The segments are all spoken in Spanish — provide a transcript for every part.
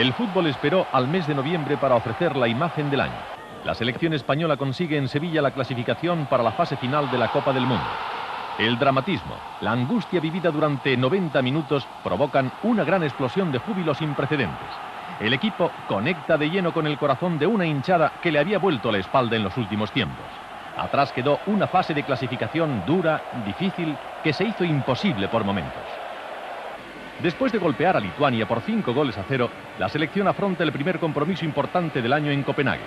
El fútbol esperó al mes de noviembre para ofrecer la imagen del año. La selección española consigue en Sevilla la clasificación para la fase final de la Copa del Mundo. El dramatismo, la angustia vivida durante 90 minutos provocan una gran explosión de júbilo sin precedentes. El equipo conecta de lleno con el corazón de una hinchada que le había vuelto la espalda en los últimos tiempos. Atrás quedó una fase de clasificación dura, difícil, que se hizo imposible por momentos. Después de golpear a Lituania por 5-0, la selección afronta el primer compromiso importante del año en Copenhague.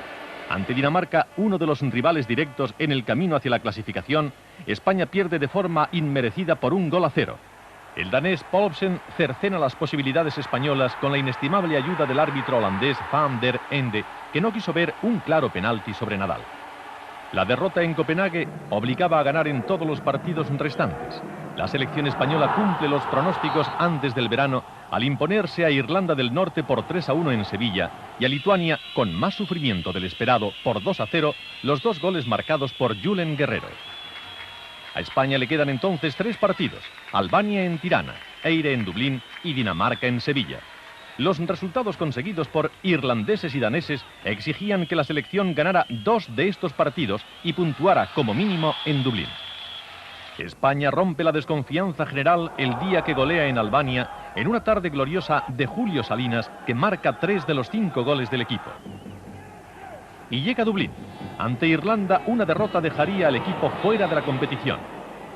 Ante Dinamarca, uno de los rivales directos en el camino hacia la clasificación, España pierde de forma inmerecida por 1-0. El danés Poulsen cercena las posibilidades españolas con la inestimable ayuda del árbitro holandés Van der Ende, que no quiso ver un claro penalti sobre Nadal. La derrota en Copenhague obligaba a ganar en todos los partidos restantes. La selección española cumple los pronósticos antes del verano al imponerse a Irlanda del Norte por 3-1 en Sevilla y a Lituania, con más sufrimiento del esperado, por 2-0, los 2 goles marcados por Julen Guerrero. A España le quedan entonces 3 partidos: Albania en Tirana, Eire en Dublín y Dinamarca en Sevilla. Los resultados conseguidos por irlandeses y daneses exigían que la selección ganara 2 de estos partidos y puntuara como mínimo en Dublín. España rompe la desconfianza general el día que golea en Albania en una tarde gloriosa de Julio Salinas, que marca 3 de los 5 goles del equipo. Y llega a Dublín. Ante Irlanda, una derrota dejaría al equipo fuera de la competición.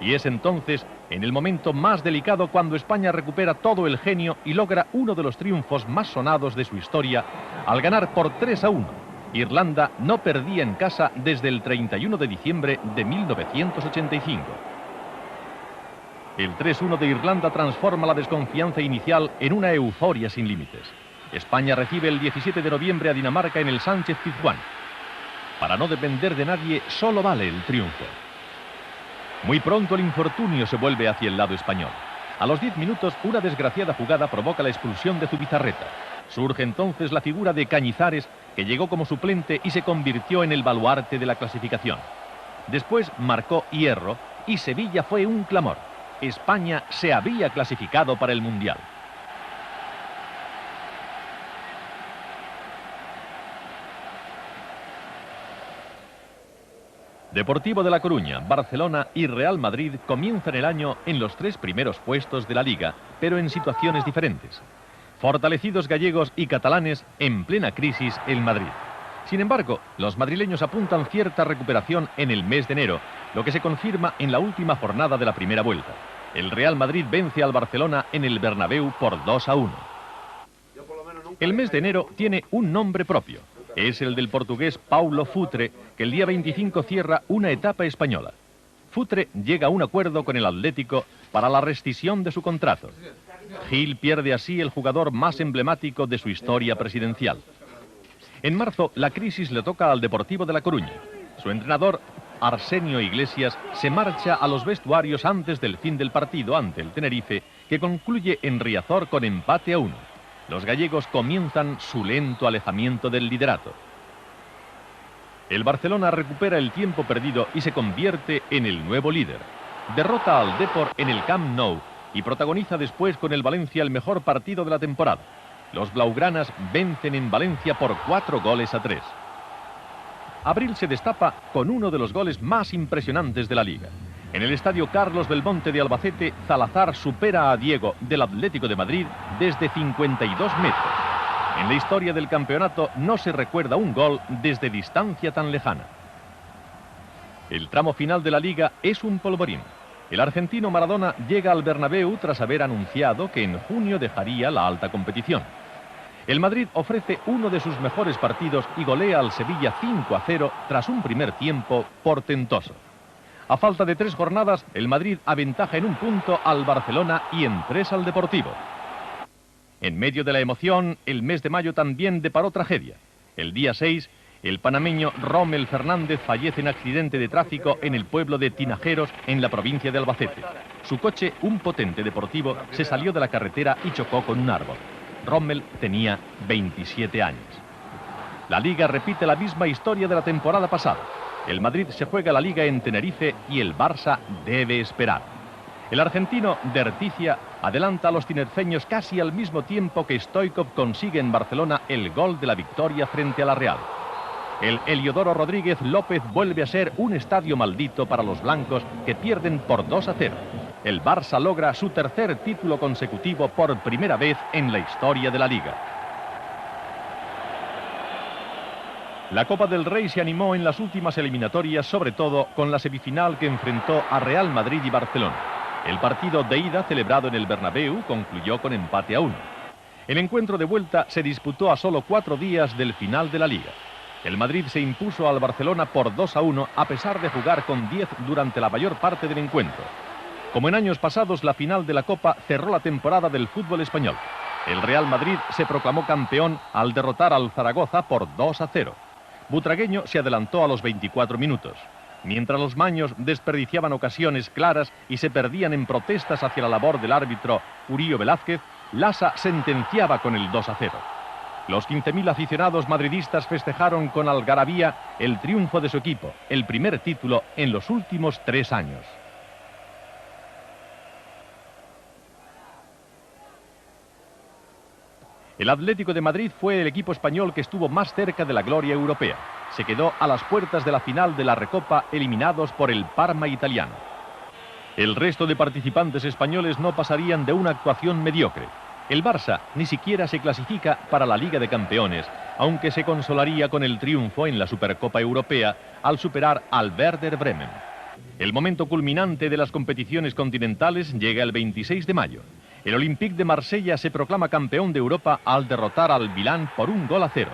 Y es entonces, en el momento más delicado, cuando España recupera todo el genio y logra uno de los triunfos más sonados de su historia, al ganar por 3-1. Irlanda no perdía en casa desde el 31 de diciembre de 1985. El 3-1 de Irlanda transforma la desconfianza inicial en una euforia sin límites. España recibe el 17 de noviembre a Dinamarca en el Sánchez-Pizjuán. Para no depender de nadie, solo vale el triunfo. Muy pronto el infortunio se vuelve hacia el lado español. A los 10 minutos, una desgraciada jugada provoca la expulsión de Zubizarreta. Surge entonces la figura de Cañizares, que llegó como suplente y se convirtió en el baluarte de la clasificación. Después marcó Hierro y Sevilla fue un clamor. España se había clasificado para el Mundial. Deportivo de La Coruña, Barcelona y Real Madrid comienzan el año en los 3 primeros puestos de la Liga, pero en situaciones diferentes. Fortalecidos gallegos y catalanes, en plena crisis el Madrid. Sin embargo, los madrileños apuntan cierta recuperación en el mes de enero, lo que se confirma en la última jornada de la primera vuelta. El Real Madrid vence al Barcelona en el Bernabéu por 2-1. El mes de enero tiene un nombre propio. Es el del portugués Paulo Futre, que el día 25 cierra una etapa española. Futre llega a un acuerdo con el Atlético para la rescisión de su contrato. Gil pierde así el jugador más emblemático de su historia presidencial. En marzo, la crisis le toca al Deportivo de La Coruña. Su entrenador, Arsenio Iglesias, se marcha a los vestuarios antes del fin del partido ante el Tenerife, que concluye en Riazor con empate a 1. Los gallegos comienzan su lento alejamiento del liderato. El Barcelona recupera el tiempo perdido y se convierte en el nuevo líder. Derrota al Depor en el Camp Nou y protagoniza después con el Valencia el mejor partido de la temporada. Los blaugranas vencen en Valencia por 4-3. Abril se destapa con uno de los goles más impresionantes de la Liga. En el estadio Carlos Belmonte de Albacete, Zalazar supera a Diego del Atlético de Madrid desde 52 metros. En la historia del campeonato no se recuerda un gol desde distancia tan lejana. El tramo final de la Liga es un polvorín. El argentino Maradona llega al Bernabéu tras haber anunciado que en junio dejaría la alta competición. El Madrid ofrece uno de sus mejores partidos y golea al Sevilla 5-0 tras un primer tiempo portentoso. A falta de 3 jornadas, el Madrid aventaja en 1 punto al Barcelona y en 3 al Deportivo. En medio de la emoción, el mes de mayo también deparó tragedia. El día 6, el panameño Rommel Fernández fallece en accidente de tráfico en el pueblo de Tinajeros, en la provincia de Albacete. Su coche, un potente deportivo, se salió de la carretera y chocó con un árbol. Rommel tenía 27 años. La Liga repite la misma historia de la temporada pasada. El Madrid se juega la Liga en Tenerife y el Barça debe esperar. El argentino Derticia adelanta a los tinerfeños casi al mismo tiempo que Stoichkov consigue en Barcelona el gol de la victoria frente a la Real. El Heliodoro Rodríguez López vuelve a ser un estadio maldito para los blancos, que pierden por 2-0. El Barça logra su tercer título consecutivo por primera vez en la historia de la Liga. La Copa del Rey se animó en las últimas eliminatorias, sobre todo con la semifinal que enfrentó a Real Madrid y Barcelona. El partido de ida, celebrado en el Bernabéu, concluyó con empate a 1. El encuentro de vuelta se disputó a solo 4 días del final de la Liga. El Madrid se impuso al Barcelona por 2-1 a pesar de jugar con 10 durante la mayor parte del encuentro. Como en años pasados, la final de la Copa cerró la temporada del fútbol español. El Real Madrid se proclamó campeón al derrotar al Zaragoza por 2-0. Butragueño se adelantó a los 24 minutos. Mientras los maños desperdiciaban ocasiones claras y se perdían en protestas hacia la labor del árbitro Urío Velázquez, Lasa sentenciaba con el 2-0. Los 15.000 aficionados madridistas festejaron con algarabía el triunfo de su equipo, el primer título en los últimos 3 años. El Atlético de Madrid fue el equipo español que estuvo más cerca de la gloria europea. Se quedó a las puertas de la final de la Recopa, eliminados por el Parma italiano. El resto de participantes españoles no pasarían de una actuación mediocre. El Barça ni siquiera se clasifica para la Liga de Campeones, aunque se consolaría con el triunfo en la Supercopa Europea al superar al Werder Bremen. El momento culminante de las competiciones continentales llega el 26 de mayo. El Olympique de Marsella se proclama campeón de Europa al derrotar al Milán por 1-0.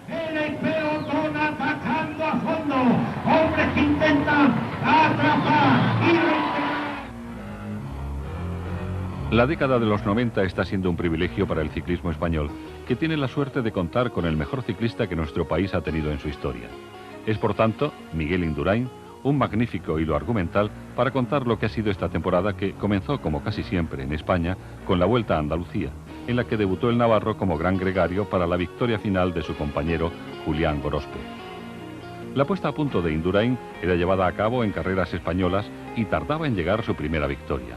El pelotón atacando a fondo, hombres que intentan atrapar y La década de los 90 está siendo un privilegio para el ciclismo español, que tiene la suerte de contar con el mejor ciclista que nuestro país ha tenido en su historia. Es, por tanto, Miguel Indurain, un magnífico hilo argumental para contar lo que ha sido esta temporada, que comenzó, como casi siempre en España, con la Vuelta a Andalucía, en la que debutó el navarro como gran gregario para la victoria final de su compañero Julián Gorospe. La puesta a punto de Indurain era llevada a cabo en carreras españolas y tardaba en llegar su primera victoria.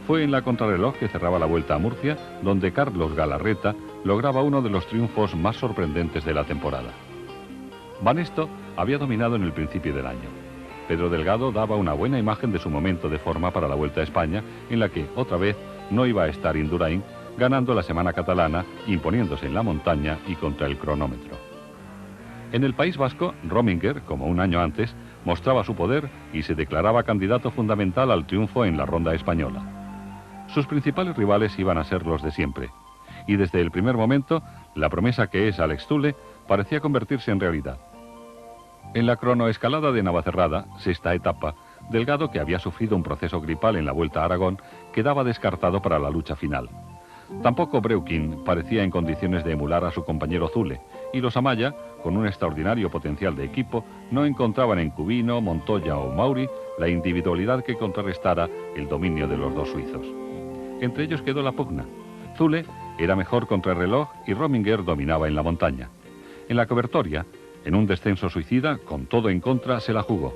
Fue en la contrarreloj que cerraba la Vuelta a Murcia, donde Carlos Galarreta lograba uno de los triunfos más sorprendentes de la temporada. Banesto había dominado en el principio del año. Pedro Delgado daba una buena imagen de su momento de forma para la Vuelta a España, en la que, otra vez, no iba a estar Indurain, ganando la semana catalana, imponiéndose en la montaña y contra el cronómetro. En el País Vasco, Rominger, como un año antes, mostraba su poder y se declaraba candidato fundamental al triunfo en la ronda española. Sus principales rivales iban a ser los de siempre, y desde el primer momento, la promesa que es Alex Zülle parecía convertirse en realidad. En la cronoescalada de Navacerrada, sexta etapa, Delgado, que había sufrido un proceso gripal en la Vuelta a Aragón, quedaba descartado para la lucha final. Tampoco Breukin parecía en condiciones de emular a su compañero Zülle, y los Amaya, con un extraordinario potencial de equipo, no encontraban en Cubino, Montoya o Mauri la individualidad que contrarrestara el dominio de los dos suizos. Entre ellos quedó la pugna. Zülle era mejor contra el reloj y Rominger dominaba en la montaña. En la cobertoria, en un descenso suicida, con todo en contra, se la jugó.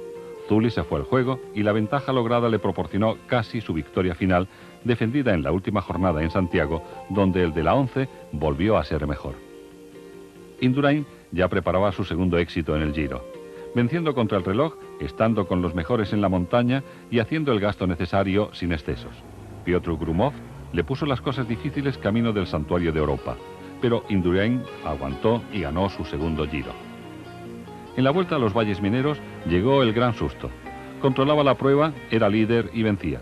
Zülle se fue al juego y la ventaja lograda le proporcionó casi su victoria final, defendida en la última jornada en Santiago, donde el de la 11 volvió a ser mejor. Indurain ya preparaba su segundo éxito en el Giro, venciendo contra el reloj, estando con los mejores en la montaña y haciendo el gasto necesario sin excesos. Piotr Grumov le puso las cosas difíciles camino del Santuario de Europa, pero Indurain aguantó y ganó su segundo Giro. En la Vuelta a los Valles Mineros llegó el gran susto. Controlaba la prueba, era líder y vencía.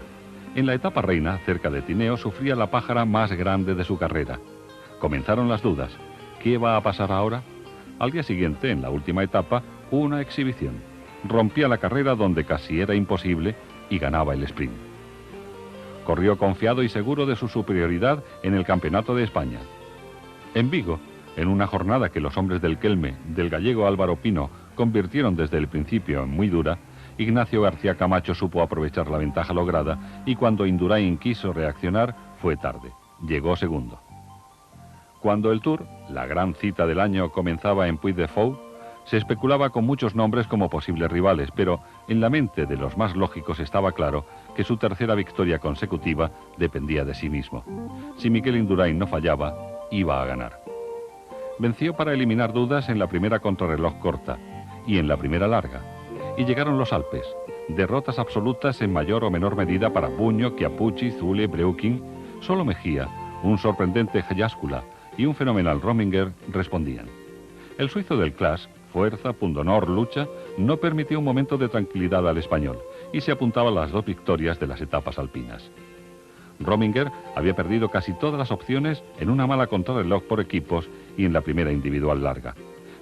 En la etapa reina, cerca de Tineo, sufría la pájara más grande de su carrera. Comenzaron las dudas. ¿Qué va a pasar ahora? Al día siguiente, en la última etapa, una exhibición. Rompía la carrera donde casi era imposible y ganaba el sprint. Corrió confiado y seguro de su superioridad en el Campeonato de España. En Vigo, en una jornada que los hombres del Kelme, del gallego Álvaro Pino, convirtieron desde el principio en muy dura, Ignacio García Camacho supo aprovechar la ventaja lograda y cuando Indurain quiso reaccionar fue tarde. Llegó segundo. Cuando el Tour, la gran cita del año, comenzaba en Puy-de-Fou, se especulaba con muchos nombres como posibles rivales, pero en la mente de los más lógicos estaba claro que su tercera victoria consecutiva dependía de sí mismo. Si Miquel Indurain no fallaba, iba a ganar. Venció para eliminar dudas en la primera contrarreloj corta y en la primera larga. Y llegaron los Alpes, derrotas absolutas en mayor o menor medida para Buño, Chiappucci, Zule, Breuking. Solo Mejía, un sorprendente Jayáscula y un fenomenal Rominger respondían. El suizo del Clash, fuerza, pundonor, lucha, no permitió un momento de tranquilidad al español y se apuntaba a las 2 victorias de las etapas alpinas. Rominger había perdido casi todas las opciones en una mala contrarreloj por equipos y en la primera individual larga.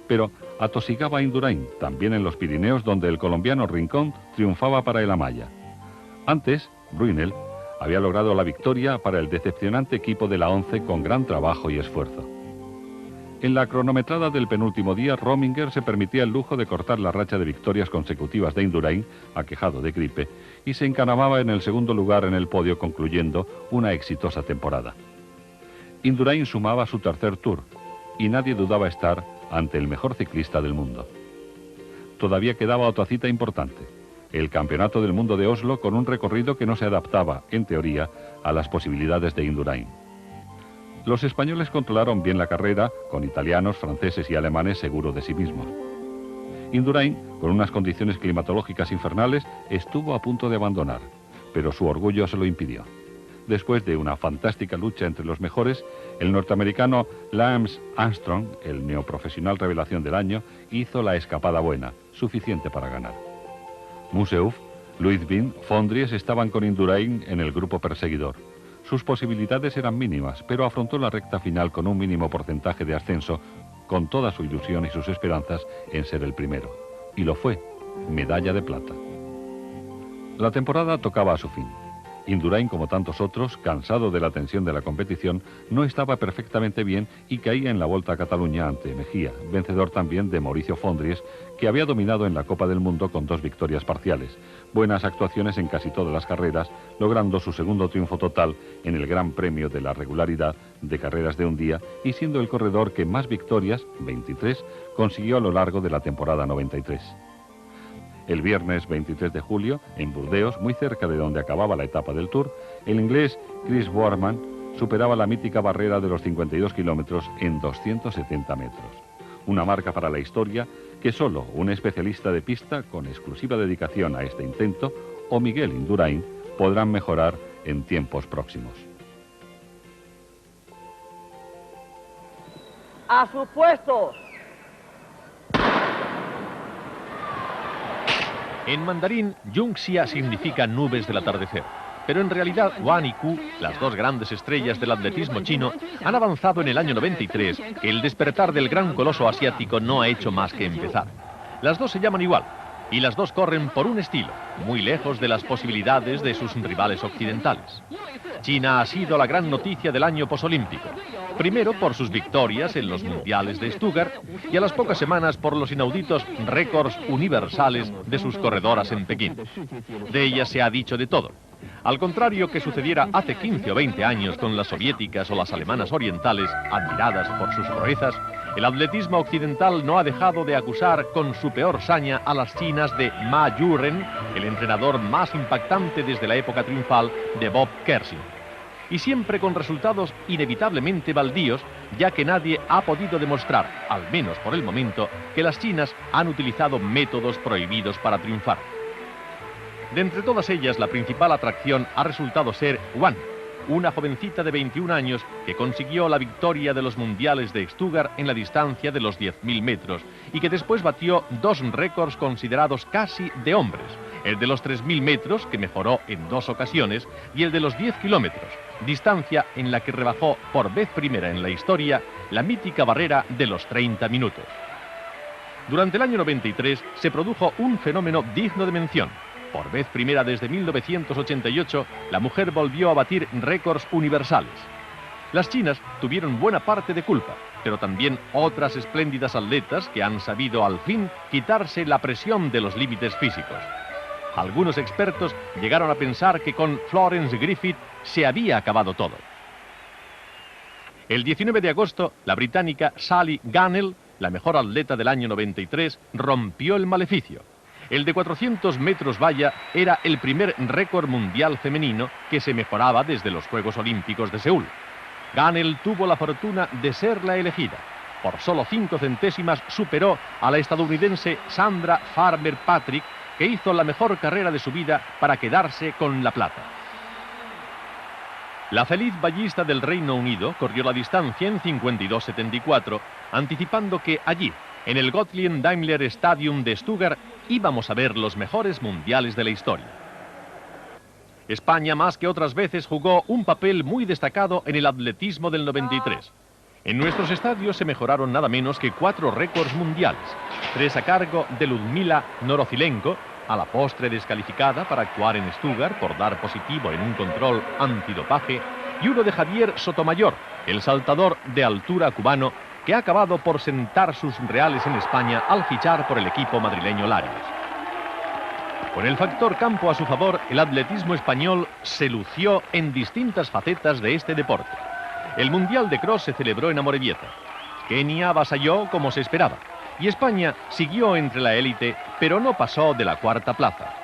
Pero atosigaba a Indurain, también en los Pirineos, donde el colombiano Rincón triunfaba para el Amaya. Antes, Brunel había logrado la victoria para el decepcionante equipo de la ONCE con gran trabajo y esfuerzo. En la cronometrada del penúltimo día, Rominger se permitía el lujo de cortar la racha de victorias consecutivas de Indurain, aquejado de gripe, y se encaramaba en el segundo lugar en el podio, concluyendo una exitosa temporada. Indurain sumaba su tercer Tour, y nadie dudaba estar ante el mejor ciclista del mundo. Todavía quedaba otra cita importante, el Campeonato del Mundo de Oslo, con un recorrido que no se adaptaba, en teoría, a las posibilidades de Indurain. Los españoles controlaron bien la carrera, con italianos, franceses y alemanes seguros de sí mismos. Indurain, con unas condiciones climatológicas infernales, estuvo a punto de abandonar, pero su orgullo se lo impidió. Después de una fantástica lucha entre los mejores, el norteamericano Lance Armstrong, el neoprofesional revelación del año, hizo la escapada buena, suficiente para ganar. Museuf, Luitbin, Fondries estaban con Indurain en el grupo perseguidor. Sus posibilidades eran mínimas, pero afrontó la recta final con un mínimo porcentaje de ascenso, con toda su ilusión y sus esperanzas en ser el primero. Y lo fue, medalla de plata. La temporada tocaba a su fin. Indurain, como tantos otros, cansado de la tensión de la competición, no estaba perfectamente bien y caía en la Volta a Cataluña ante Mejía, vencedor también de Mauricio Fondries, que había dominado en la Copa del Mundo con 2 victorias parciales, buenas actuaciones en casi todas las carreras, logrando su segundo triunfo total en el Gran Premio de la Regularidad de carreras de un día y siendo el corredor que más victorias, 23, consiguió a lo largo de la temporada 93. El viernes 23 de julio, en Burdeos, muy cerca de donde acababa la etapa del Tour, el inglés Chris Boardman superaba la mítica barrera de los 52 kilómetros en 270 metros. Una marca para la historia que solo un especialista de pista con exclusiva dedicación a este intento o Miguel Indurain podrán mejorar en tiempos próximos. ¡A sus puestos! En mandarín, Yunxia significa nubes del atardecer, pero en realidad Wan y Ku, las 2 grandes estrellas del atletismo chino, han avanzado en el año 93, que el despertar del gran coloso asiático no ha hecho más que empezar. Las 2 se llaman igual, y las 2 corren por un estilo, muy lejos de las posibilidades de sus rivales occidentales. China ha sido la gran noticia del año posolímpico. Primero por sus victorias en los mundiales de Stuttgart y a las pocas semanas por los inauditos récords universales de sus corredoras en Pekín. De ellas se ha dicho de todo. Al contrario que sucediera hace 15 o 20 años con las soviéticas o las alemanas orientales, admiradas por sus proezas, el atletismo occidental no ha dejado de acusar con su peor saña a las chinas de Ma Yuren, el entrenador más impactante desde la época triunfal de Bob Kersing. Y siempre con resultados inevitablemente baldíos, ya que nadie ha podido demostrar, al menos por el momento, que las chinas han utilizado métodos prohibidos para triunfar. De entre todas ellas, la principal atracción ha resultado ser Wan, una jovencita de 21 años que consiguió la victoria de los mundiales de Stuttgart en la distancia de los 10.000 metros y que después batió 2 récords considerados casi de hombres, el de los 3.000 metros, que mejoró en 2 ocasiones, y el de los 10 kilómetros, distancia en la que rebajó por vez primera en la historia la mítica barrera de los 30 minutos. Durante el año 93 se produjo un fenómeno digno de mención. Por vez primera desde 1988, la mujer volvió a batir récords universales. Las chinas tuvieron buena parte de culpa, pero también otras espléndidas atletas que han sabido al fin quitarse la presión de los límites físicos. Algunos expertos llegaron a pensar que con Florence Griffith se había acabado todo. El 19 de agosto, la británica Sally Gunnell, la mejor atleta del año 93, rompió el maleficio. El de 400 metros valla era el primer récord mundial femenino que se mejoraba desde los Juegos Olímpicos de Seúl. Gunnell tuvo la fortuna de ser la elegida. Por solo 5 centésimas superó a la estadounidense Sandra Farmer Patrick, que hizo la mejor carrera de su vida para quedarse con la plata. La feliz vallista del Reino Unido corrió la distancia en 52:74, anticipando que allí, en el Gottlieb Daimler Stadium de Stuttgart, íbamos a ver los mejores mundiales de la historia. España, más que otras veces, jugó un papel muy destacado en el atletismo del 93. En nuestros estadios se mejoraron nada menos que 4 récords mundiales, 3 a cargo de Ludmila Norocilenko, a la postre descalificada para actuar en Stuttgart por dar positivo en un control antidopaje, y uno de Javier Sotomayor, el saltador de altura cubano, que ha acabado por sentar sus reales en España al fichar por el equipo madrileño Larios. Con el factor campo a su favor, el atletismo español se lució en distintas facetas de este deporte. El Mundial de Cross se celebró en Amorebieta. Kenia avasalló como se esperaba, y España siguió entre la élite, pero no pasó de la 4ª plaza.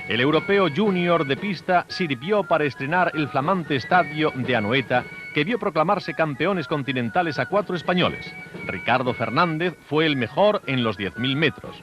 El europeo junior de pista sirvió para estrenar el flamante estadio de Anoeta, que vio proclamarse campeones continentales a 4 españoles. Ricardo Fernández fue el mejor en los 10.000 metros.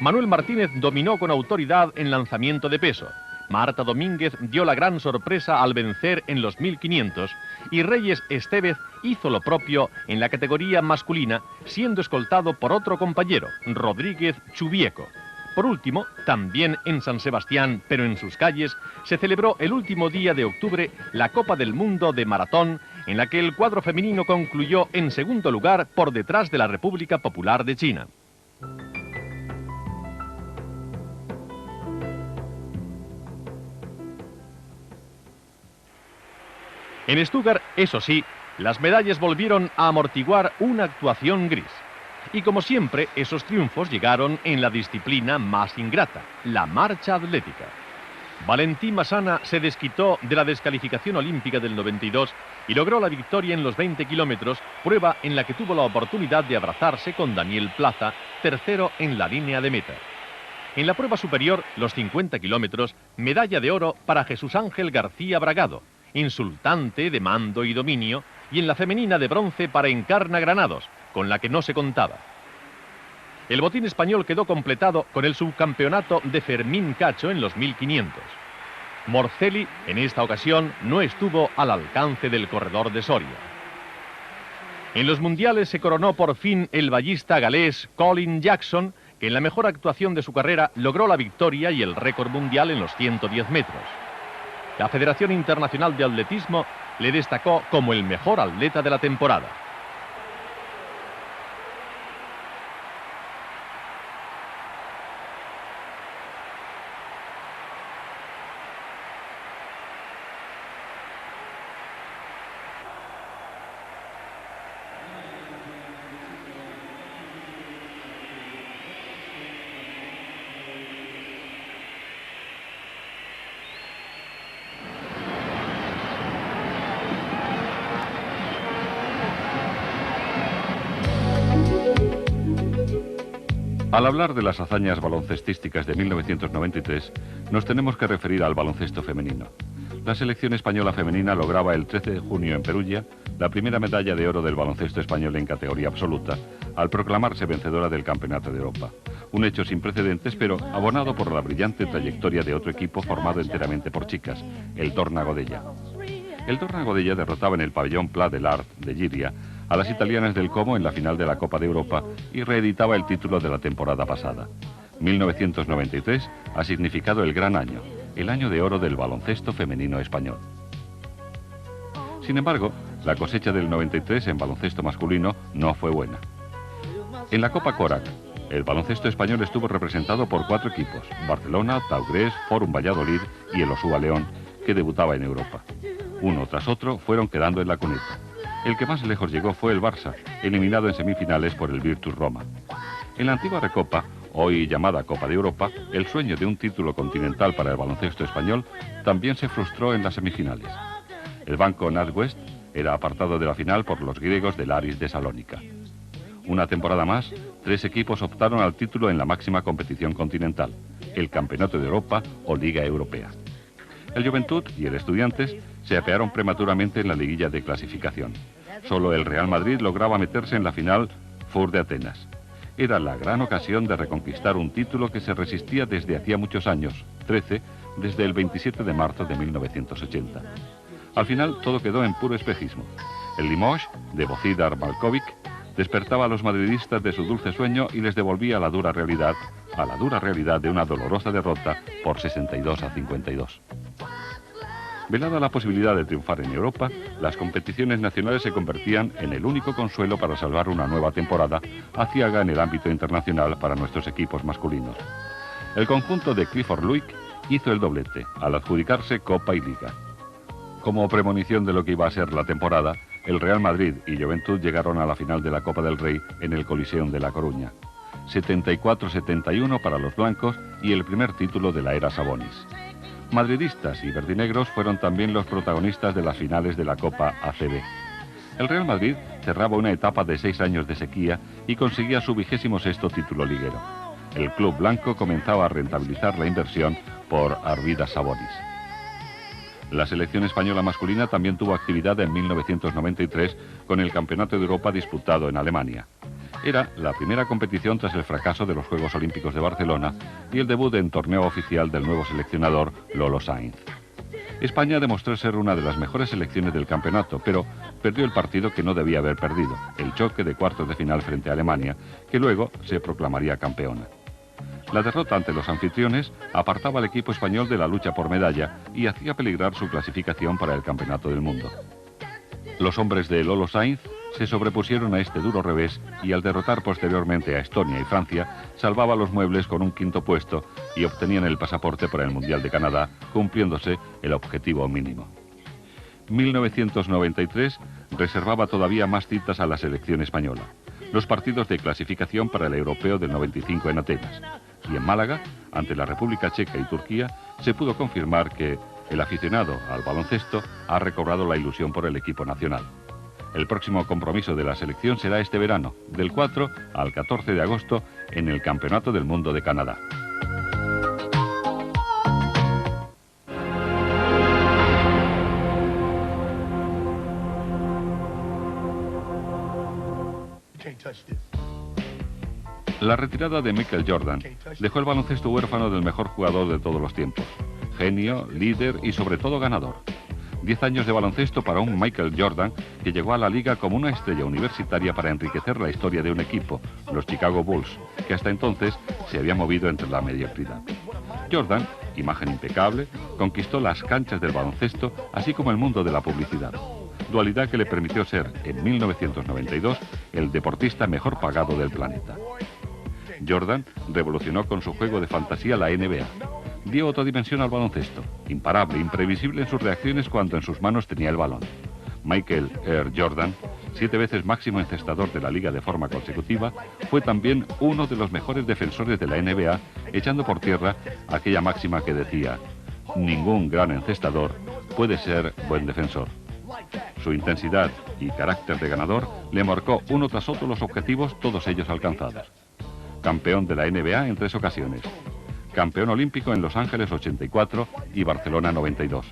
Manuel Martínez dominó con autoridad en lanzamiento de peso. Marta Domínguez dio la gran sorpresa al vencer en los 1.500 y Reyes Estevez hizo lo propio en la categoría masculina, siendo escoltado por otro compañero, Rodríguez Chubieco. Por último, también en San Sebastián, pero en sus calles, se celebró el último día de octubre la Copa del Mundo de Maratón, en la que el cuadro femenino concluyó en segundo lugar por detrás de la República Popular de China. En Stuttgart, eso sí, las medallas volvieron a amortiguar una actuación gris. Y como siempre, esos triunfos llegaron en la disciplina más ingrata, la marcha atlética. Valentín Massana se desquitó de la descalificación olímpica del 92 y logró la victoria en los 20 kilómetros, prueba en la que tuvo la oportunidad de abrazarse con Daniel Plaza, tercero en la línea de meta. En la prueba superior, los 50 kilómetros, medalla de oro para Jesús Ángel García Bragado, insultante de mando y dominio, y en la femenina de bronce para Encarna Granados, con la que no se contaba. El botín español quedó completado con el subcampeonato de Fermín Cacho en los 1500. Morcelli, en esta ocasión, no estuvo al alcance del corredor de Soria. En los mundiales se coronó por fin el vallista galés Colin Jackson, que en la mejor actuación de su carrera logró la victoria y el récord mundial en los 110 metros. La Federación Internacional de Atletismo le destacó como el mejor atleta de la temporada. Al hablar de las hazañas baloncestísticas de 1993, nos tenemos que referir al baloncesto femenino. La selección española femenina lograba el 13 de junio en Perugia la primera medalla de oro del baloncesto español en categoría absoluta, al proclamarse vencedora del Campeonato de Europa. Un hecho sin precedentes, pero abonado por la brillante trayectoria de otro equipo formado enteramente por chicas, el Torna Godella. El Torna Godella derrotaba en el pabellón Pla de l'Art de Giria a las italianas del Como en la final de la Copa de Europa y reeditaba el título de la temporada pasada. 1993 ha significado el gran año, el año de oro del baloncesto femenino español. Sin embargo, la cosecha del 93 en baloncesto masculino no fue buena. En la Copa Korak, el baloncesto español estuvo representado por 4 equipos: Barcelona, Taugrés, Fórum Valladolid y el Osúa León, que debutaba en Europa. Uno tras otro fueron quedando en la cuneta. El que más lejos llegó fue el Barça, eliminado en semifinales por el Virtus Roma. En la antigua Recopa, hoy llamada Copa de Europa, el sueño de un título continental para el baloncesto español también se frustró en las semifinales. El banco NatWest era apartado de la final por los griegos del Aris de Salónica. Una temporada más, 3 equipos optaron al título en la máxima competición continental, el Campeonato de Europa o Liga Europea. El Juventud y el Estudiantes se apearon prematuramente en la liguilla de clasificación. Solo el Real Madrid lograba meterse en la final FUR de Atenas. Era la gran ocasión de reconquistar un título que se resistía desde hacía muchos años, 13, desde el 27 de marzo de 1980. Al final todo quedó en puro espejismo. El Limoges, de Bocidar Malkovic, despertaba a los madridistas de su dulce sueño y les devolvía a la dura realidad de una dolorosa derrota por 62-52. Velada la posibilidad de triunfar en Europa, las competiciones nacionales se convertían en el único consuelo para salvar una nueva temporada aciaga en el ámbito internacional para nuestros equipos masculinos. El conjunto de Clifford Luick hizo el doblete, al adjudicarse Copa y Liga. Como premonición de lo que iba a ser la temporada, el Real Madrid y Juventud llegaron a la final de la Copa del Rey en el Coliseum de La Coruña. 74-71 para los blancos y el primer título de la era Sabonis. Madridistas y verdinegros fueron también los protagonistas de las finales de la Copa ACB. El Real Madrid cerraba una etapa de 6 años de sequía y conseguía su 26º título liguero. El club blanco comenzaba a rentabilizar la inversión por Arvydas Sabonis. La selección española masculina también tuvo actividad en 1993 con el Campeonato de Europa disputado en Alemania. Era la primera competición tras el fracaso de los Juegos Olímpicos de Barcelona y el debut en torneo oficial del nuevo seleccionador Lolo Sainz. España demostró ser una de las mejores selecciones del campeonato, pero perdió el partido que no debía haber perdido, el choque de cuartos de final frente a Alemania, que luego se proclamaría campeona. La derrota ante los anfitriones apartaba al equipo español de la lucha por medalla y hacía peligrar su clasificación para el Campeonato del Mundo. Los hombres de Lolo Sainz se sobrepusieron a este duro revés y al derrotar posteriormente a Estonia y Francia, salvaba los muebles con un 5º puesto y obtenían el pasaporte para el Mundial de Canadá, cumpliéndose el objetivo mínimo. 1993 reservaba todavía más citas a la selección española. Los partidos de clasificación para el Europeo del 95 en Atenas. Y en Málaga, ante la República Checa y Turquía, se pudo confirmar que el aficionado al baloncesto ha recobrado la ilusión por el equipo nacional. El próximo compromiso de la selección será este verano, del 4 al 14 de agosto, en el Campeonato del Mundo de Canadá. La retirada de Michael Jordan dejó el baloncesto huérfano del mejor jugador de todos los tiempos. Genio, líder y sobre todo ganador. 10 años de baloncesto para un Michael Jordan que llegó a la liga como una estrella universitaria para enriquecer la historia de un equipo, los Chicago Bulls, que hasta entonces se había movido entre la mediocridad. Jordan, imagen impecable, conquistó las canchas del baloncesto así como el mundo de la publicidad. Dualidad que le permitió ser, en 1992, el deportista mejor pagado del planeta. Jordan revolucionó con su juego de fantasía la NBA. Dio otra dimensión al baloncesto, imparable, imprevisible en sus reacciones cuando en sus manos tenía el balón. Michael Air Jordan, 7 veces máximo encestador de la liga de forma consecutiva, fue también uno de los mejores defensores de la NBA, echando por tierra aquella máxima que decía: ningún gran encestador puede ser buen defensor. Su intensidad y carácter de ganador le marcó uno tras otro los objetivos, todos ellos alcanzados. Campeón de la NBA en 3 ocasiones. Campeón olímpico en Los Ángeles 84 y Barcelona 92.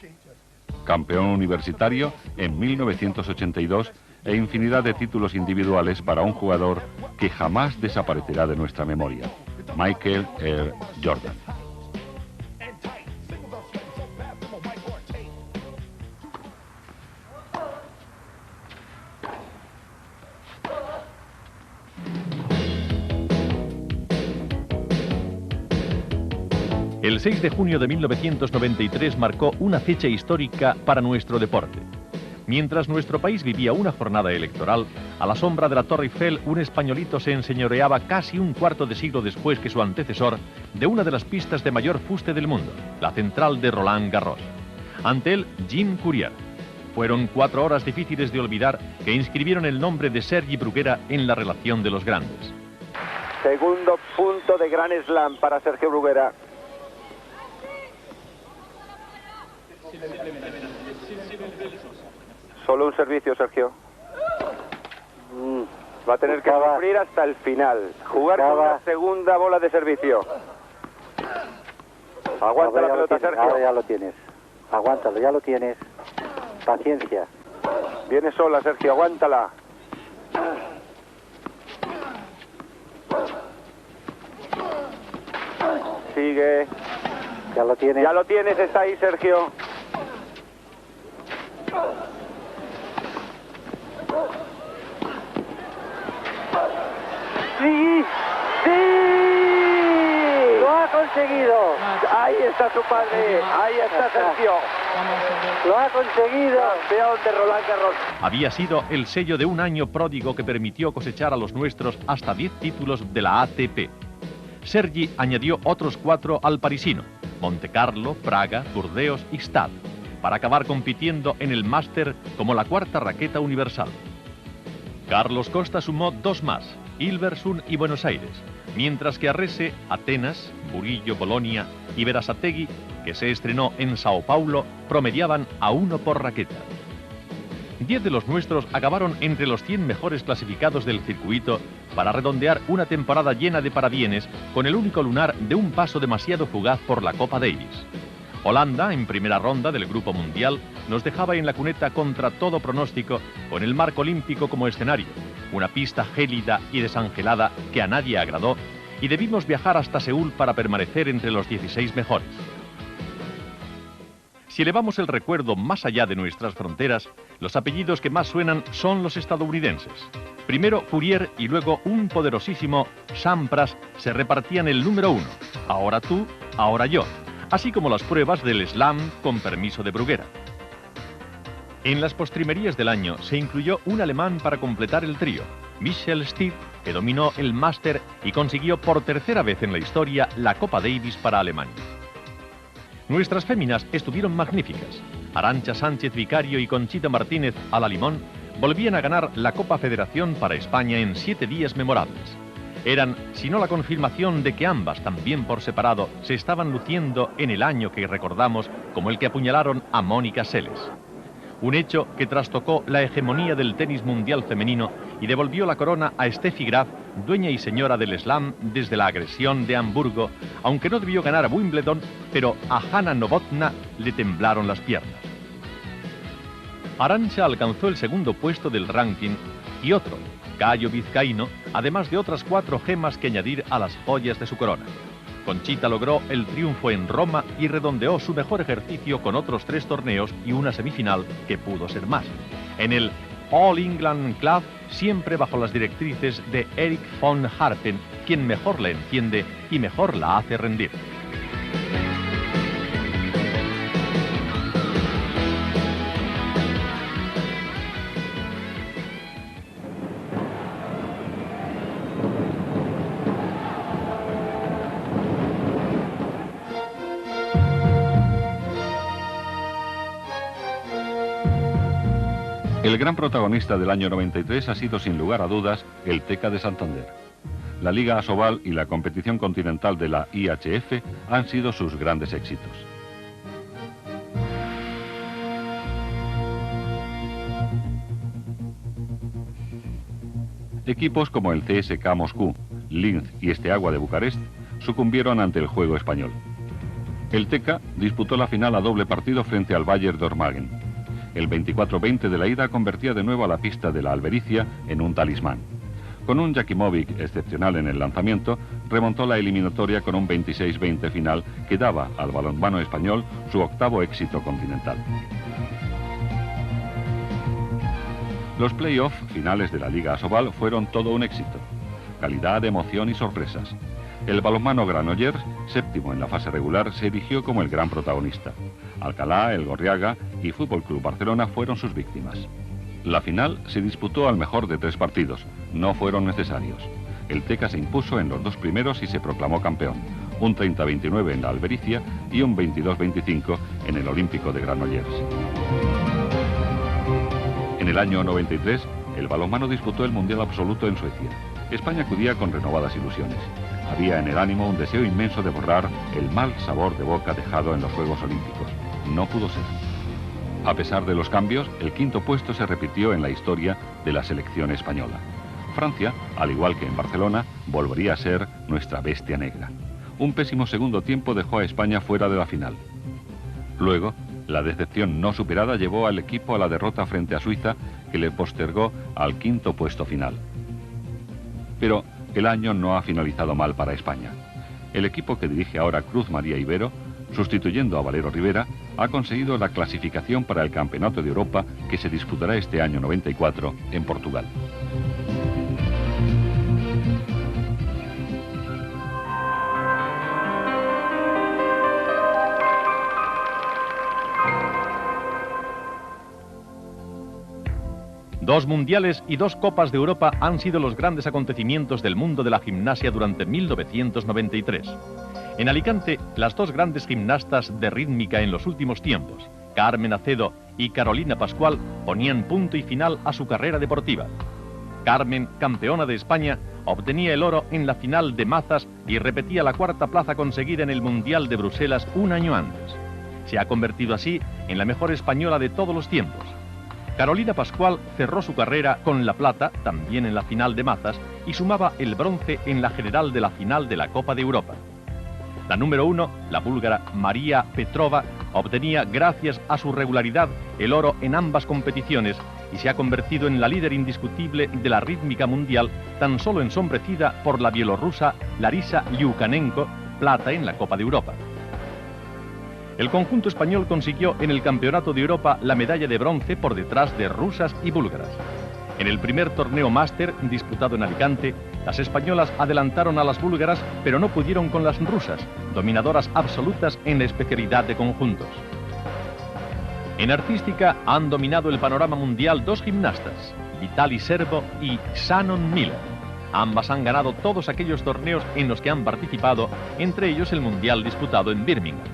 Campeón universitario en 1982 e infinidad de títulos individuales para un jugador que jamás desaparecerá de nuestra memoria, Michael Air Jordan. El 6 de junio de 1993 marcó una fecha histórica para nuestro deporte. Mientras nuestro país vivía una jornada electoral, a la sombra de la Torre Eiffel, un españolito se enseñoreaba casi un cuarto de siglo después que su antecesor de una de las pistas de mayor fuste del mundo, la central de Roland Garros. Ante él, Jim Courier. Fueron 4 horas difíciles de olvidar que inscribieron el nombre de Sergi Bruguera en la relación de los grandes. Segundo punto de Grand Slam para Sergio Bruguera. Solo un servicio, Sergio. Va a tener que sufrir hasta el final. Jugar con la segunda bola de servicio. Aguanta la pelota, Sergio. Ahora ya lo tienes. Aguántalo, ya lo tienes. Paciencia. Viene sola, Sergio, aguántala. Sigue. Ya lo tienes. Ya lo tienes, está ahí, Sergio. ¡Sí! ¡Sí! ¡Lo ha conseguido! Ahí está su padre. Ahí está Sergio. ¡Lo ha conseguido! Campeón de Roland Garros. Había sido el sello de un año pródigo que permitió cosechar a los nuestros hasta 10 títulos de la ATP. Sergi añadió otros 4 al parisino: Montecarlo, Praga, Burdeos y Stade, para acabar compitiendo en el Máster como la 4ª raqueta universal. Carlos Costa sumó 2 más, Hilversum y Buenos Aires, mientras que Arrese, Atenas, Burillo, Bolonia y Berazategui, que se estrenó en Sao Paulo, promediaban a 1 por raqueta. 10 de los nuestros acabaron entre los 100 mejores clasificados del circuito para redondear una temporada llena de parabienes con el único lunar de un paso demasiado fugaz por la Copa Davis. Holanda, en primera ronda del Grupo Mundial, nos dejaba en la cuneta contra todo pronóstico con el marco olímpico como escenario, una pista gélida y desangelada que a nadie agradó, y debimos viajar hasta Seúl para permanecer entre los 16 mejores. Si elevamos el recuerdo más allá de nuestras fronteras, los apellidos que más suenan son los estadounidenses. Primero Fourier y luego un poderosísimo Sampras se repartían el número 1. Ahora tú, ahora yo. Así como las pruebas del slam con permiso de Bruguera. En las postrimerías del año se incluyó un alemán para completar el trío, Michel Stiff, que dominó el máster y consiguió por 3ª vez en la historia la Copa Davis para Alemania. Nuestras féminas estuvieron magníficas. Arantxa Sánchez Vicario y Conchita Martínez a la limón volvían a ganar la Copa Federación para España en 7 días memorables. Eran, si no la confirmación de que ambas, también por separado, se estaban luciendo en el año que recordamos como el que apuñalaron a Mónica Seles. Un hecho que trastocó la hegemonía del tenis mundial femenino y devolvió la corona a Steffi Graf, dueña y señora del slam desde la agresión de Hamburgo, aunque no debió ganar a Wimbledon, pero a Hanna Novotná le temblaron las piernas. Arantxa alcanzó el 2º puesto del ranking y otro, Cayo Vizcaíno, además de otras 4 gemas que añadir a las joyas de su corona. Conchita logró el triunfo en Roma y redondeó su mejor ejercicio con otros 3 torneos y una semifinal que pudo ser más. En el All England Club, siempre bajo las directrices de Eric von Harpen, quien mejor la entiende y mejor la hace rendir. El gran protagonista del año 93 ha sido sin lugar a dudas el TECA de Santander. La Liga Asobal y la competición continental de la IHF han sido sus grandes éxitos. Equipos como el CSKA Moscú, Linz y Steaua de Bucarest sucumbieron ante el juego español. El TECA disputó la final a doble partido frente al Bayer Dormagen. El 24-20 de la ida convertía de nuevo a la pista de la Albericia en un talismán. Con un Jakimovic excepcional en el lanzamiento, remontó la eliminatoria con un 26-20 final que daba al balonmano español su 8º éxito continental. Los play-off finales de la Liga Asobal fueron todo un éxito. Calidad, emoción y sorpresas. El balonmano Granollers, 7º en la fase regular, se erigió como el gran protagonista. Alcalá, el Gorriaga y Fútbol Club Barcelona fueron sus víctimas. La final se disputó al mejor de 3 partidos. No fueron necesarios. El TECA se impuso en los 2 primeros y se proclamó campeón. Un 30-29 en la Albericia y un 22-25 en el Olímpico de Granollers. En el año 93, el balonmano disputó el Mundial Absoluto en Suecia. España acudía con renovadas ilusiones. Había en el ánimo un deseo inmenso de borrar el mal sabor de boca dejado en los Juegos Olímpicos. No pudo ser. A pesar de los cambios, el quinto puesto se repitió en la historia de la selección española. Francia, al igual que en Barcelona, volvería a ser nuestra bestia negra. Un pésimo segundo tiempo dejó a España fuera de la final. Luego, la decepción no superada llevó al equipo a la derrota frente a Suiza, que le postergó al quinto puesto final. Pero el año no ha finalizado mal para España. El equipo que dirige ahora Cruz María Ibero, sustituyendo a Valero Rivera, ha conseguido la clasificación para el Campeonato de Europa que se disputará este año 94 en Portugal. Dos mundiales y dos Copas de Europa han sido los grandes acontecimientos del mundo de la gimnasia durante 1993. En Alicante, las dos grandes gimnastas de rítmica en los últimos tiempos, Carmen Acedo y Carolina Pascual, ponían punto y final a su carrera deportiva. Carmen, campeona de España, obtenía el oro en la final de mazas y repetía la cuarta plaza conseguida en el Mundial de Bruselas un año antes. Se ha convertido así en la mejor española de todos los tiempos. Carolina Pascual cerró su carrera con la plata, también en la final de mazas, y sumaba el bronce en la general de la final de la Copa de Europa. La número 1, la búlgara María Petrova, obtenía, gracias a su regularidad, el oro en ambas competiciones y se ha convertido en la líder indiscutible de la rítmica mundial, tan solo ensombrecida por la bielorrusa Larisa Liukanenko, plata en la Copa de Europa. El conjunto español consiguió en el Campeonato de Europa la medalla de bronce por detrás de rusas y búlgaras. En el primer torneo máster disputado en Alicante, las españolas adelantaron a las búlgaras, pero no pudieron con las rusas, dominadoras absolutas en la especialidad de conjuntos. En artística han dominado el panorama mundial dos gimnastas, Vitali Servo y Shannon Miller. Ambas han ganado todos aquellos torneos en los que han participado, entre ellos el mundial disputado en Birmingham.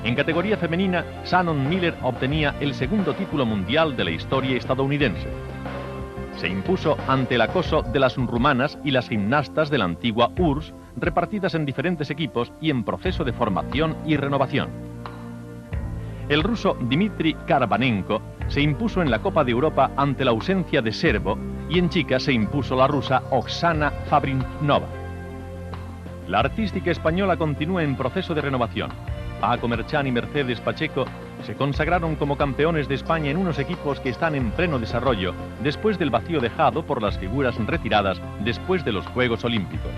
En categoría femenina, Shannon Miller obtenía el segundo título mundial de la historia estadounidense. Se impuso ante el acoso de las rumanas y las gimnastas de la antigua URSS, repartidas en diferentes equipos y en proceso de formación y renovación. El ruso Dmitry Karbanenko se impuso en la Copa de Europa ante la ausencia de Servo y en chicas se impuso la rusa Oksana Fabrinova. La artística española continúa en proceso de renovación. Paco Merchán y Mercedes Pacheco se consagraron como campeones de España en unos equipos que están en pleno desarrollo después del vacío dejado por las figuras retiradas después de los Juegos Olímpicos.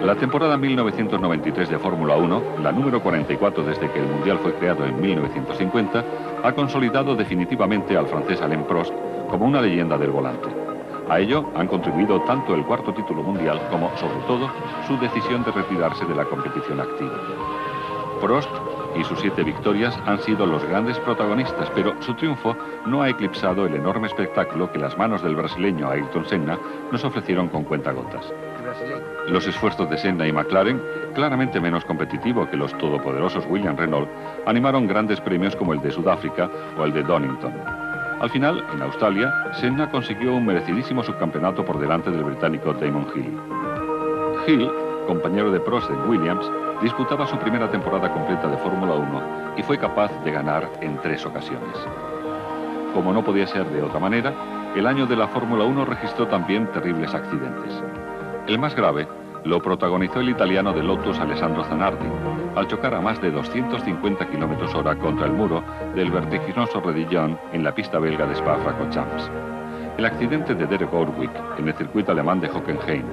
La temporada 1993 de Fórmula 1, la número 44 desde que el Mundial fue creado en 1950, ha consolidado definitivamente al francés Alain Prost como una leyenda del volante. A ello han contribuido tanto el cuarto título mundial como, sobre todo, su decisión de retirarse de la competición activa. Prost y sus 7 victorias han sido los grandes protagonistas, pero su triunfo no ha eclipsado el enorme espectáculo que las manos del brasileño Ayrton Senna nos ofrecieron con cuentagotas. Los esfuerzos de Senna y McLaren, claramente menos competitivo que los todopoderosos Williams Renault, animaron grandes premios como el de Sudáfrica o el de Donington. Al final, en Australia, Senna consiguió un merecidísimo subcampeonato por delante del británico Damon Hill. Hill, compañero de Prost en Williams, disputaba su primera temporada completa de Fórmula 1 y fue capaz de ganar en 3 ocasiones. Como no podía ser de otra manera, el año de la Fórmula 1 registró también terribles accidentes. El más grave lo protagonizó el italiano de Lotus Alessandro Zanardi, al chocar a más de 250 km/h contra el muro del vertiginoso Redillon en la pista belga de Spa-Francorchamps. El accidente de Derek Orwick en el circuito alemán de Hockenheim,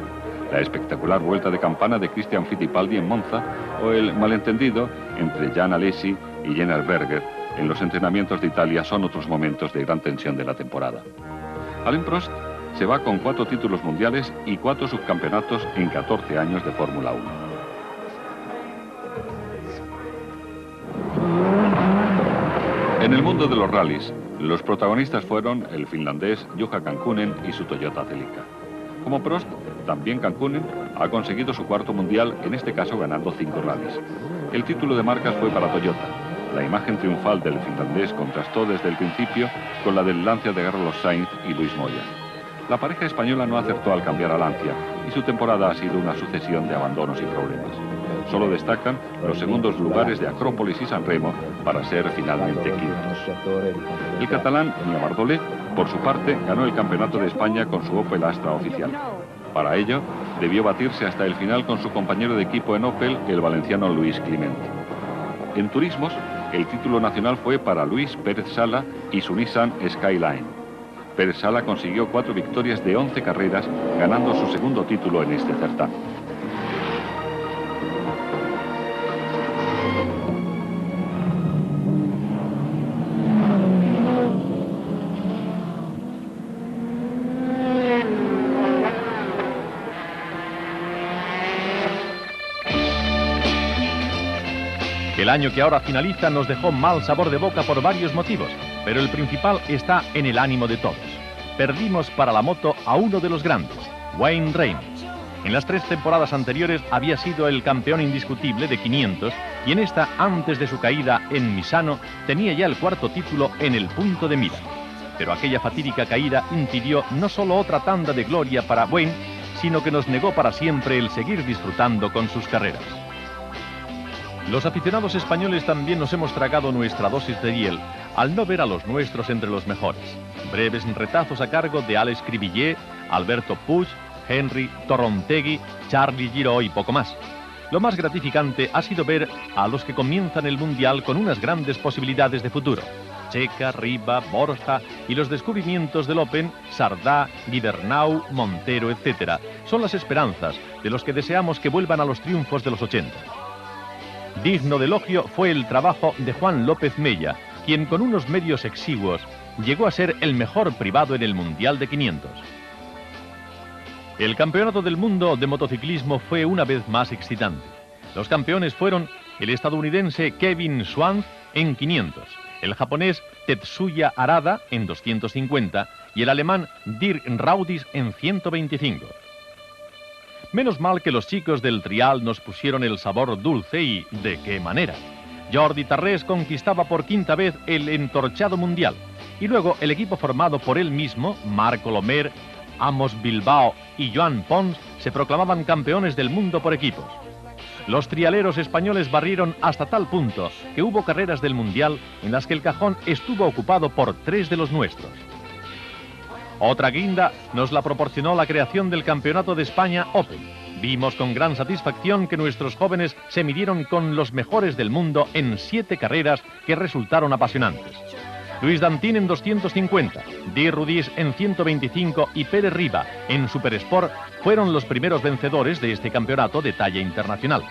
la espectacular vuelta de campana de Christian Fittipaldi en Monza o el malentendido entre Jan Alesi y Jenner Berger en los entrenamientos de Italia son otros momentos de gran tensión de la temporada. Alain Prost se va con 4 títulos mundiales y 4 subcampeonatos en 14 años de Fórmula 1. En el mundo de los rallies, Los protagonistas fueron el finlandés Juha Kankkunen y su Toyota Celica. Como Prost, también Kankkunen ha conseguido su cuarto mundial, en este caso ganando 5 rallies. El título de marcas fue para Toyota. La imagen triunfal del finlandés contrastó desde el principio con la del Lancia de Carlos Sainz y Luis Moya. La pareja española no acertó al cambiar a Lancia y su temporada ha sido una sucesión de abandonos y problemas. Solo destacan los segundos lugares de Acrópolis y San Remo para ser finalmente quintos. El catalán Bardolet, por su parte, ganó el Campeonato de España con su Opel Astra oficial. Para ello, debió batirse hasta el final con su compañero de equipo en Opel, el valenciano Luis Climente. En turismos, el título nacional fue para Luis Pérez Sala y su Nissan Skyline. Pérez Sala consiguió 4 victorias de 11 carreras, ganando su segundo título en este certamen. El año que ahora finaliza nos dejó mal sabor de boca por varios motivos, pero el principal está en el ánimo de todos. Perdimos para la moto a uno de los grandes, Wayne Reynolds. En las 3 temporadas anteriores había sido el campeón indiscutible de 500 y en esta, antes de su caída en Misano, tenía ya el 4º título en el punto de mira. Pero aquella fatídica caída impidió no solo otra tanda de gloria para Wayne, sino que nos negó para siempre el seguir disfrutando con sus carreras. Los aficionados españoles también nos hemos tragado nuestra dosis de hiel al no ver a los nuestros entre los mejores. Breves retazos a cargo de Alex Cribillé, Alberto Puig, Henry Torrontegui, Charlie Giraud y poco más. Lo más gratificante ha sido ver a los que comienzan el Mundial con unas grandes posibilidades de futuro. Checa, Riba, Borja y los descubrimientos del Open, Sardá, Guibernau, Montero, etc. son las esperanzas de los que deseamos que vuelvan a los triunfos de los 80. Digno de elogio fue el trabajo de Juan López Mella, quien con unos medios exiguos llegó a ser el mejor privado en el Mundial de 500. El Campeonato del Mundo de Motociclismo fue una vez más excitante. Los campeones fueron el estadounidense Kevin Schwantz en 500, el japonés Tetsuya Harada en 250 y el alemán Dirk Raudis en 125. Menos mal que los chicos del trial nos pusieron el sabor dulce y ¿de qué manera? Jordi Tarrés conquistaba por 5ª vez el entorchado mundial y luego el equipo formado por él mismo, Marco Lomer, Amos Bilbao y Joan Pons se proclamaban campeones del mundo por equipos. Los trialeros españoles barrieron hasta tal punto que hubo carreras del mundial en las que el cajón estuvo ocupado por 3 de los nuestros. Otra guinda nos la proporcionó la creación del Campeonato de España Open. Vimos con gran satisfacción que nuestros jóvenes se midieron con los mejores del mundo en 7 carreras que resultaron apasionantes. Luis Dantín en 250, Di Rudis en 125 y Pérez Riba en Supersport fueron los primeros vencedores de este campeonato de talla internacional.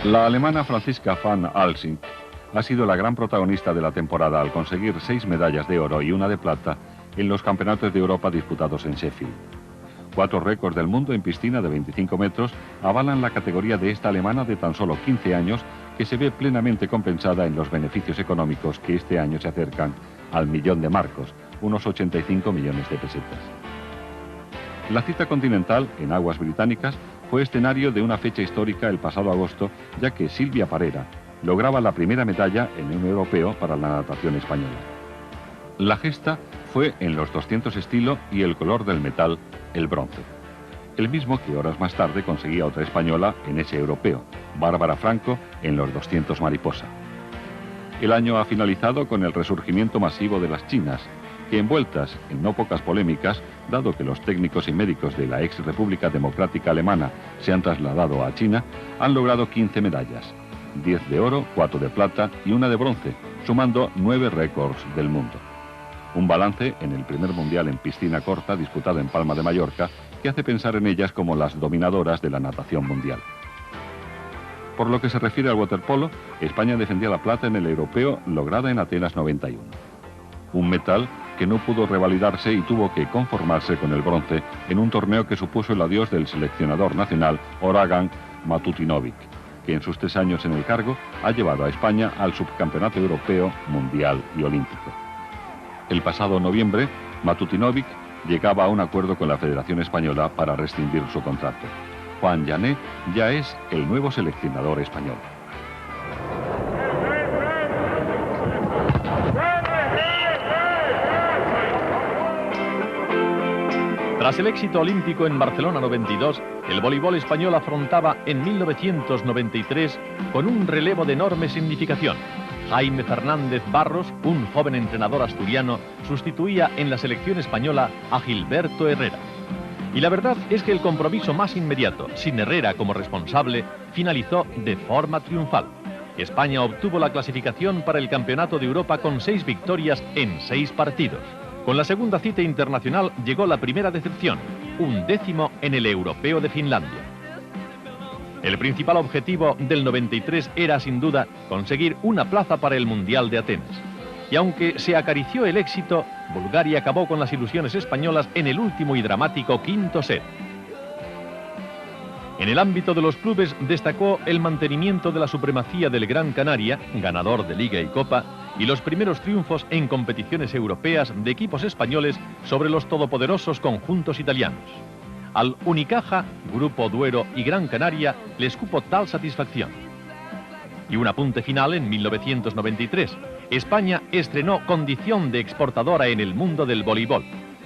La alemana Franziska van Alsing ha sido la gran protagonista de la temporada al conseguir 6 medallas de oro y 1 de plata en los campeonatos de Europa disputados en Sheffield. 4 récords del mundo en piscina de 25 metros avalan la categoría de esta alemana de tan solo 15 años, que se ve plenamente compensada en los beneficios económicos que este año se acercan al 1.000.000 de marcos, unos 85 millones de pesetas. La cita continental, en aguas británicas, fue escenario de una fecha histórica el pasado agosto, ya que Silvia Parera lograba la primera medalla en un europeo para la natación española. La gesta fue en los 200 estilo y el color del metal, el bronce. El mismo que horas más tarde conseguía otra española en ese europeo, Bárbara Franco, en los 200 mariposa. El año ha finalizado con el resurgimiento masivo de las chinas, que envueltas en no pocas polémicas, dado que los técnicos y médicos de la ex República Democrática Alemana se han trasladado a China, han logrado 15 medallas, 10 de oro, 4 de plata y 1 de bronce, sumando 9 récords del mundo. Un balance en el primer mundial en piscina corta disputado en Palma de Mallorca que hace pensar en ellas como las dominadoras de la natación mundial. Por lo que se refiere al waterpolo, España defendía la plata en el europeo lograda en Atenas 91. Un metal que no pudo revalidarse y tuvo que conformarse con el bronce en un torneo que supuso el adiós del seleccionador nacional Oragan Matutinovic, que en sus 3 años en el cargo ha llevado a España al subcampeonato europeo, mundial y olímpico. El pasado noviembre, Matutinovic llegaba a un acuerdo con la Federación Española para rescindir su contrato. Juan Llané ya es el nuevo seleccionador español. Tras el éxito olímpico en Barcelona 92, el voleibol español afrontaba en 1993 con un relevo de enorme significación. Jaime Fernández Barros, un joven entrenador asturiano, sustituía en la selección española a Gilberto Herrera. Y la verdad es que el compromiso más inmediato, sin Herrera como responsable, finalizó de forma triunfal. España obtuvo la clasificación para el Campeonato de Europa con 6 victorias en 6 partidos. Con la segunda cita internacional llegó la primera decepción, un 10º en el Europeo de Finlandia. El principal objetivo del 93 era, sin duda, conseguir una plaza para el Mundial de Atenas. Y aunque se acarició el éxito, Bulgaria acabó con las ilusiones españolas en el último y dramático 5º set. En el ámbito de los clubes destacó el mantenimiento de la supremacía del Gran Canaria, ganador de Liga y Copa, y los primeros triunfos en competiciones europeas de equipos españoles sobre los todopoderosos conjuntos italianos. Al Unicaja, Grupo Duero y Gran Canaria les cupo tal satisfacción. Y un apunte final en 1993. España estrenó condición de exportadora en el mundo del voleibol.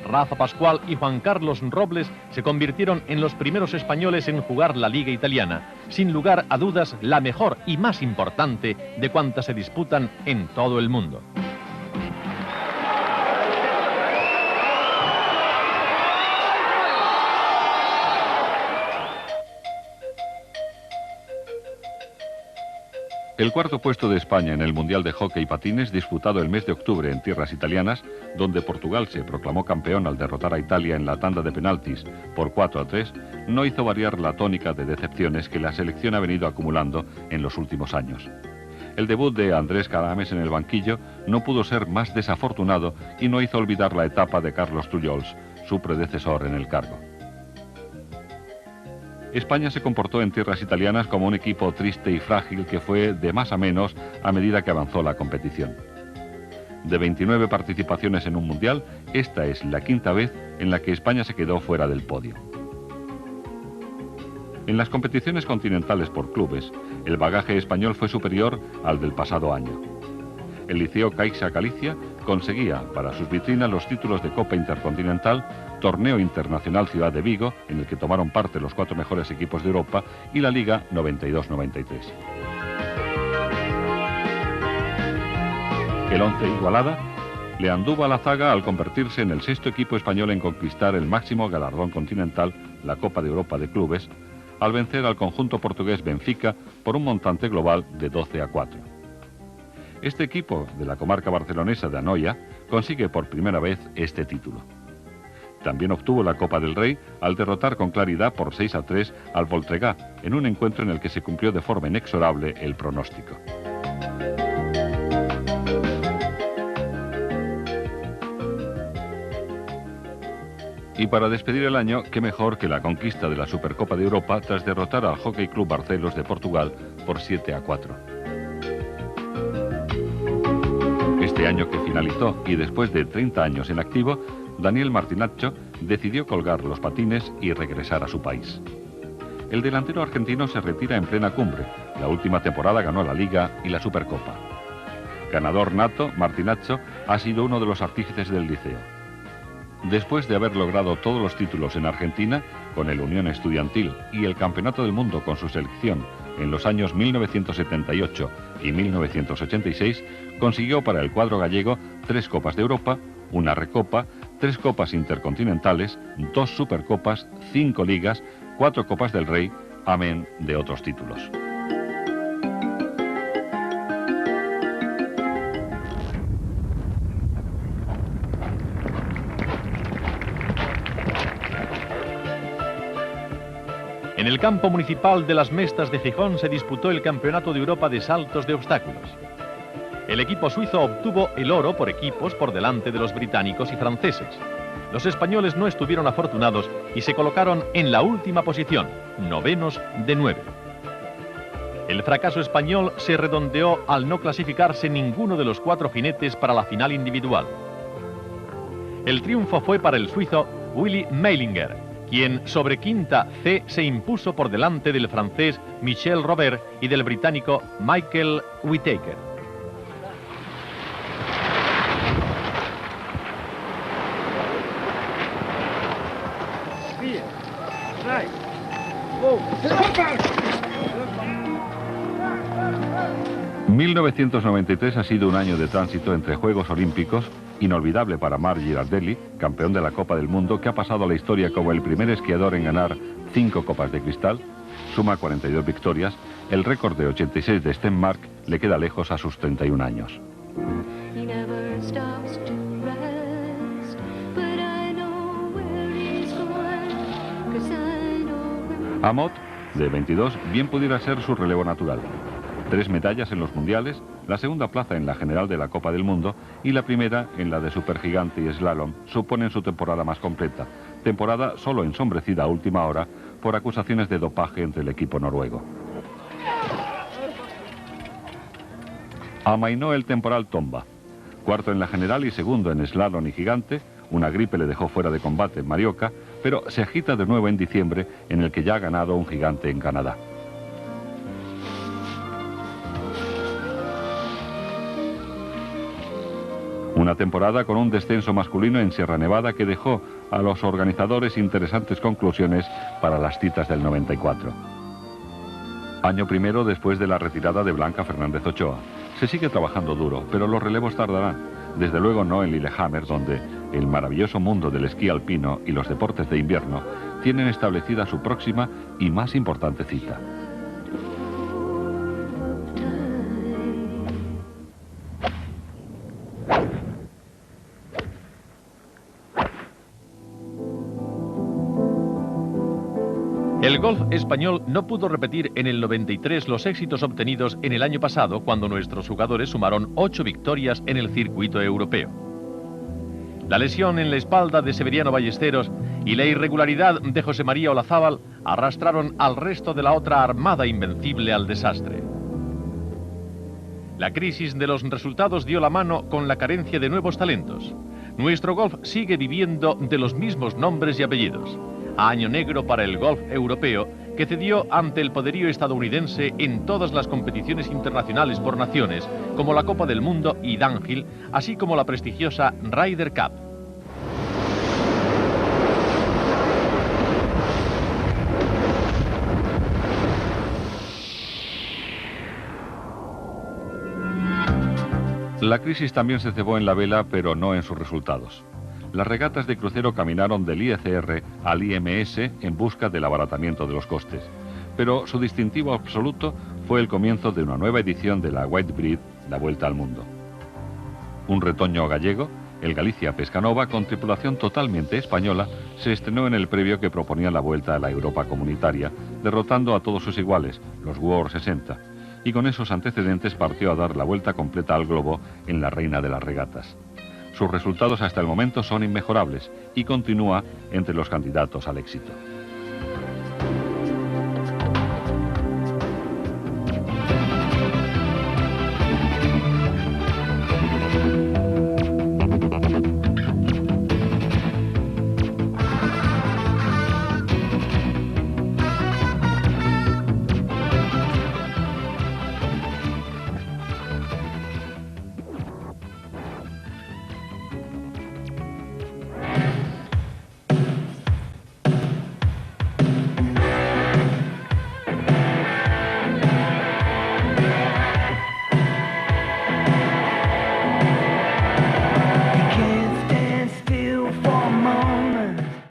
Rafa Pascual y Juan Carlos Robles se convirtieron en los primeros españoles en jugar la Liga Italiana, sin lugar a dudas la mejor y más importante de cuantas se disputan en todo el mundo. El cuarto puesto de España en el Mundial de Hockey y Patines, disputado el mes de octubre en tierras italianas, donde Portugal se proclamó campeón al derrotar a Italia en la tanda de penaltis por 4-3, no hizo variar la tónica de decepciones que la selección ha venido acumulando en los últimos años. El debut de Andrés Carames en el banquillo no pudo ser más desafortunado y no hizo olvidar la etapa de Carlos Trujols, su predecesor en el cargo. España se comportó en tierras italianas como un equipo triste y frágil que fue de más a menos a medida que avanzó la competición. De 29 participaciones en un mundial, esta es la 5ª vez en la que España se quedó fuera del podio. En las competiciones continentales por clubes, el bagaje español fue superior al del pasado año. El Liceo Caixa Galicia conseguía para sus vitrinas los títulos de Copa Intercontinental, Torneo Internacional Ciudad de Vigo, en el que tomaron parte los 4 mejores equipos de Europa, y la Liga 92-93. El 11 Igualada le anduvo a la zaga al convertirse en el 6º equipo español en conquistar el máximo galardón continental, la Copa de Europa de Clubes, al vencer al conjunto portugués Benfica por un montante global de 12-4. Este equipo de la comarca barcelonesa de Anoia consigue por primera vez este título. También obtuvo la Copa del Rey al derrotar con claridad por 6-3 al Voltregà, en un encuentro en el que se cumplió de forma inexorable el pronóstico. Y para despedir el año, qué mejor que la conquista de la Supercopa de Europa tras derrotar al Hockey Club Barcelos de Portugal por 7-4. Este año que finalizó y después de 30 años en activo, Daniel Martinaccio decidió colgar los patines y regresar a su país. El delantero argentino se retira en plena cumbre. La última temporada ganó la Liga y la Supercopa. Ganador nato, Martinaccio ha sido uno de los artífices del Liceo. Después de haber logrado todos los títulos en Argentina, con el Unión Estudiantil y el Campeonato del Mundo con su selección en los años 1978 y 1986, consiguió para el cuadro gallego 3 Copas de Europa, una Recopa, 3 Copas Intercontinentales, 2 Supercopas, 5 Ligas, 4 Copas del Rey, amén de otros títulos. En el campo municipal de las Mestas de Gijón se disputó el Campeonato de Europa de Saltos de Obstáculos. El equipo suizo obtuvo el oro por equipos por delante de los británicos y franceses. Los españoles no estuvieron afortunados y se colocaron en la última posición, novenos de 9. El fracaso español se redondeó al no clasificarse ninguno de los 4 jinetes para la final individual. El triunfo fue para el suizo Willy Meilinger, quien sobre quinta C se impuso por delante del francés Michel Robert y del británico Michael Whittaker. ...1993 ha sido un año de tránsito entre Juegos Olímpicos, inolvidable para Marc Girardelli, campeón de la Copa del Mundo, que ha pasado a la historia como el primer esquiador en ganar 5 copas de cristal, suma 42 victorias, el récord de 86 de Stenmark le queda lejos a sus 31 años. Amott, de 22, bien pudiera ser su relevo natural. 3 medallas en los mundiales, la segunda plaza en la general de la Copa del Mundo y la primera en la de supergigante y slalom suponen su temporada más completa, temporada solo ensombrecida a última hora por acusaciones de dopaje entre el equipo noruego. Amainó el temporal Tomba, cuarto en la general y segundo en slalom y gigante. Una gripe le dejó fuera de combate en Marioka, pero se agita de nuevo en diciembre, en el que ya ha ganado un gigante en Canadá. Una temporada con un descenso masculino en Sierra Nevada que dejó a los organizadores interesantes conclusiones para las citas del 94. Año primero después de la retirada de Blanca Fernández Ochoa. Se sigue trabajando duro, pero los relevos tardarán. Desde luego no en Lillehammer, donde el maravilloso mundo del esquí alpino y los deportes de invierno tienen establecida su próxima y más importante cita. El golf español no pudo repetir en el 93 los éxitos obtenidos en el año pasado, cuando nuestros jugadores sumaron 8 victorias en el circuito europeo. La lesión en la espalda de Severiano Ballesteros y la irregularidad de José María Olazábal arrastraron al resto de la otra armada invencible al desastre. La crisis de los resultados dio la mano con la carencia de nuevos talentos. Nuestro golf sigue viviendo de los mismos nombres y apellidos. Año negro para el golf europeo, que cedió ante el poderío estadounidense en todas las competiciones internacionales por naciones, como la Copa del Mundo y Dunhill, así como la prestigiosa Ryder Cup. La crisis también se cebó en la vela, pero no en sus resultados. Las regatas de crucero caminaron del IECR al IMS en busca del abaratamiento de los costes, pero su distintivo absoluto fue el comienzo de una nueva edición de la Whitbread, la Vuelta al Mundo. Un retoño gallego, el Galicia Pescanova, con tripulación totalmente española, se estrenó en el previo que proponía la Vuelta a la Europa comunitaria, derrotando a todos sus iguales, los World 60, y con esos antecedentes partió a dar la vuelta completa al globo en la reina de las regatas. Sus resultados hasta el momento son inmejorables y continúa entre los candidatos al éxito.